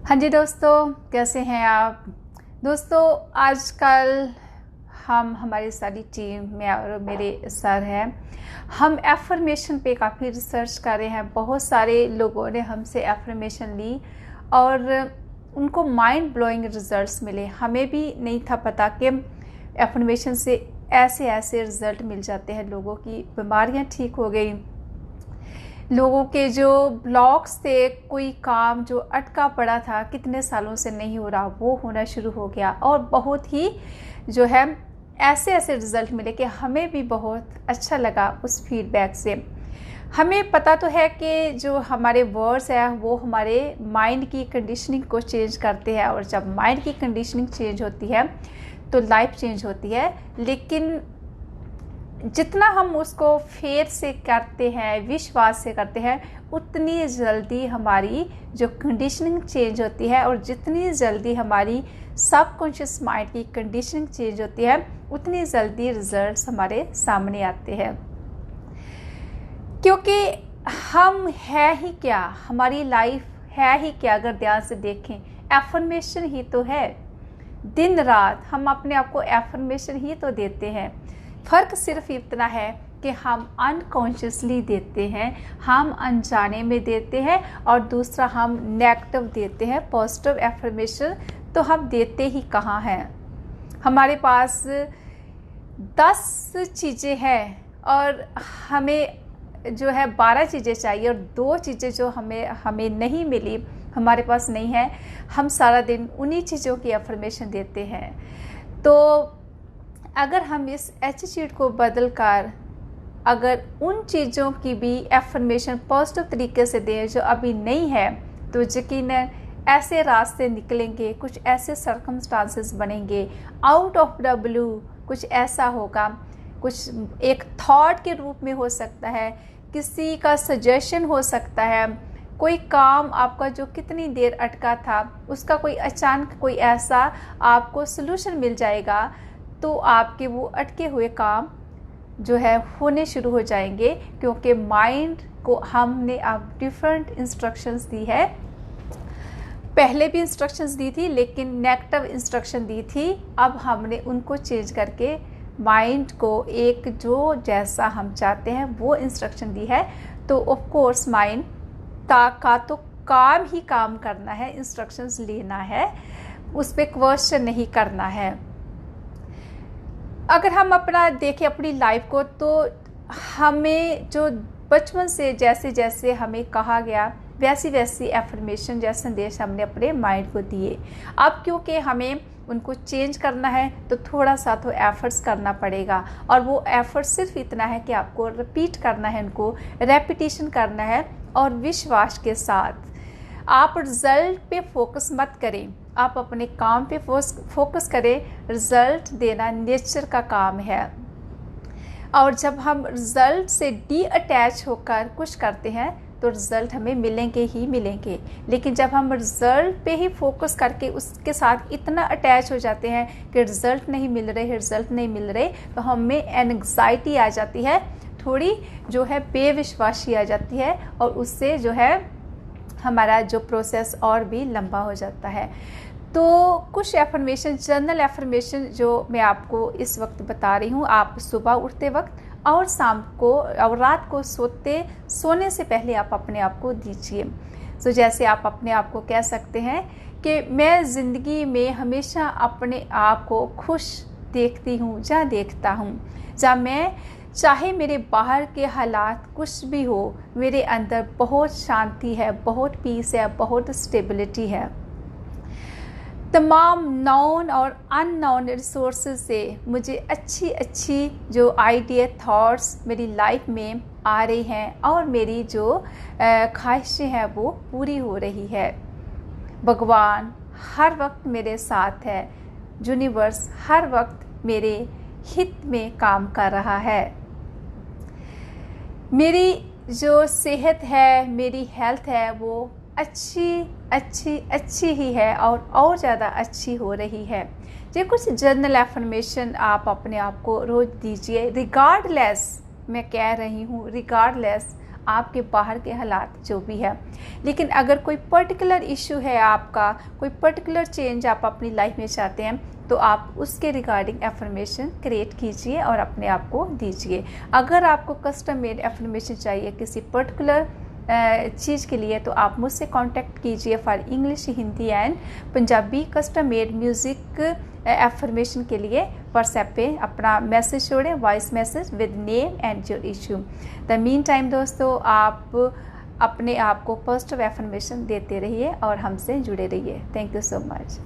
हाँ जी दोस्तों, कैसे हैं आप। दोस्तों, आजकल हम हमारी सारी टीम में और मेरे सर हैं, हम एफर्मेशन पे काफ़ी रिसर्च कर रहे हैं। बहुत सारे लोगों ने हमसे एफर्मेशन ली और उनको माइंड ब्लोइंग रिजल्ट्स मिले। हमें भी नहीं था पता कि एफर्मेशन से ऐसे ऐसे रिजल्ट मिल जाते हैं। लोगों की बीमारियां ठीक हो गई, लोगों के जो ब्लॉक्स थे, कोई काम जो अटका पड़ा था कितने सालों से नहीं हो रहा, वो होना शुरू हो गया। और बहुत ही जो है ऐसे ऐसे रिज़ल्ट मिले कि हमें भी बहुत अच्छा लगा उस फीडबैक से। हमें पता तो है कि जो हमारे वर्ड्स हैं वो हमारे माइंड की कंडीशनिंग को चेंज करते हैं, और जब माइंड की कंडीशनिंग चेंज होती है तो लाइफ चेंज होती है। लेकिन जितना हम उसको फेथ से करते हैं, विश्वास से करते हैं, उतनी जल्दी हमारी जो कंडीशनिंग चेंज होती है, और जितनी जल्दी हमारी सबकॉन्शियस माइंड की कंडीशनिंग चेंज होती है, उतनी जल्दी रिजल्ट्स हमारे सामने आते हैं। क्योंकि हम है ही क्या, हमारी लाइफ है ही क्या, अगर ध्यान से देखें एफर्मेशन ही तो है। दिन रात हम अपने आप को एफर्मेशन ही तो देते हैं। फ़र्क सिर्फ इतना है कि हम अनकॉन्शियसली देते हैं, हम अनजाने में देते हैं, और दूसरा हम नेगेटिव देते हैं। पॉजिटिव एफर्मेशन तो हम देते ही कहाँ हैं। हमारे पास 10 चीज़ें हैं और हमें जो है 12 चीज़ें चाहिए, और 2 चीज़ें जो हमें नहीं मिली, हमारे पास नहीं है, हम सारा दिन उन्हीं चीज़ों की एफर्मेशन देते हैं। तो अगर हम इस एटीट्यूड को बदल कर अगर उन चीज़ों की भी एफर्मेशन पॉजिटिव तरीके से दें जो अभी नहीं है, तो यकीनन ऐसे रास्ते निकलेंगे, कुछ ऐसे सर्कमस्टांसेस बनेंगे, आउट ऑफ द ब्लू कुछ ऐसा होगा। कुछ एक थॉट के रूप में हो सकता है, किसी का सजेशन हो सकता है, कोई काम आपका जो कितनी देर अटका था उसका कोई अचानक कोई ऐसा आपको सलूशन मिल जाएगा, तो आपके वो अटके हुए काम जो है होने शुरू हो जाएंगे। क्योंकि माइंड को हमने अब डिफरेंट इंस्ट्रक्शंस दी है। पहले भी इंस्ट्रक्शंस दी थी, लेकिन नेगेटिव इंस्ट्रक्शन दी थी। अब हमने उनको चेंज करके माइंड को एक जो जैसा हम चाहते हैं वो इंस्ट्रक्शन दी है। तो ऑफ कोर्स माइंड का तो काम ही काम करना है, इंस्ट्रक्शंस लेना है, उस पर क्वेश्चन नहीं करना है। अगर हम अपना देखें अपनी लाइफ को, तो हमें जो बचपन से जैसे जैसे हमें कहा गया वैसी वैसी एफर्मेशन जैसे संदेश हमने अपने माइंड को दिए। अब क्योंकि हमें उनको चेंज करना है तो थोड़ा सा तो एफर्ट्स करना पड़ेगा, और वो एफर्ट सिर्फ इतना है कि आपको रिपीट करना है, उनको रेपिटेशन करना है, और विश्वास के साथ। आप रिजल्ट पे फोकस मत करें, आप अपने काम पे फोकस करें। रिजल्ट देना नेचर का काम है, और जब हम रिजल्ट से डी अटैच होकर कुछ करते हैं तो रिजल्ट हमें मिलेंगे ही मिलेंगे। लेकिन जब हम रिजल्ट पे ही फोकस करके उसके साथ इतना अटैच हो जाते हैं कि रिजल्ट नहीं मिल रहे, तो हमें एंग्जाइटी आ जाती है, थोड़ी जो है बेविश्वासी आ जाती है, और उससे जो है हमारा जो प्रोसेस और भी लंबा हो जाता है। तो कुछ एफर्मेशन, जनरल एफर्मेशन जो मैं आपको इस वक्त बता रही हूँ, आप सुबह उठते वक्त और शाम को और रात को सोने से पहले आप अपने आप को दीजिए। तो जैसे आप अपने आप को कह सकते हैं कि मैं ज़िंदगी में हमेशा अपने आप को खुश देखती हूँ जहाँ देखता हूँ, जहाँ मैं चाहे मेरे बाहर के हालात कुछ भी हो, मेरे अंदर बहुत शांति है, बहुत पीस है, बहुत स्टेबिलिटी है। तमाम नॉन और अननोन रिसोर्सेज से मुझे अच्छी अच्छी जो आइडिया थॉट्स मेरी लाइफ में आ रही हैं, और मेरी जो ख्वाहिशें हैं वो पूरी हो रही है। भगवान हर वक्त मेरे साथ है, यूनिवर्स हर वक्त मेरे हित में काम कर रहा है। मेरी जो सेहत है, मेरी हेल्थ है, वो अच्छी ही है, और ज़्यादा अच्छी हो रही है। ये कुछ जर्नल एफर्मेशन आप अपने आप को रोज़ दीजिए। रिगार्डलेस, मैं कह रही हूँ, रिगार्डलेस आपके बाहर के हालात जो भी है। लेकिन अगर कोई पर्टिकुलर इशू है आपका, कोई पर्टिकुलर चेंज आप अपनी लाइफ में चाहते हैं, तो आप उसके रिगार्डिंग एफर्मेशन क्रिएट कीजिए और अपने आप को दीजिए। अगर आपको कस्टम मेड एफर्मेशन चाहिए किसी पर्टिकुलर चीज़ के लिए, तो आप मुझसे कांटेक्ट कीजिए for English, Hindi and Punjabi custom made music affirmation के लिए व्हाट्सएप पे अपना मैसेज छोड़ें, voice message with name and your issue. The mean time दोस्तों, आप अपने आप को पॉजिटिव एफर्मेशन देते रहिए और हमसे जुड़े रहिए। Thank you so much.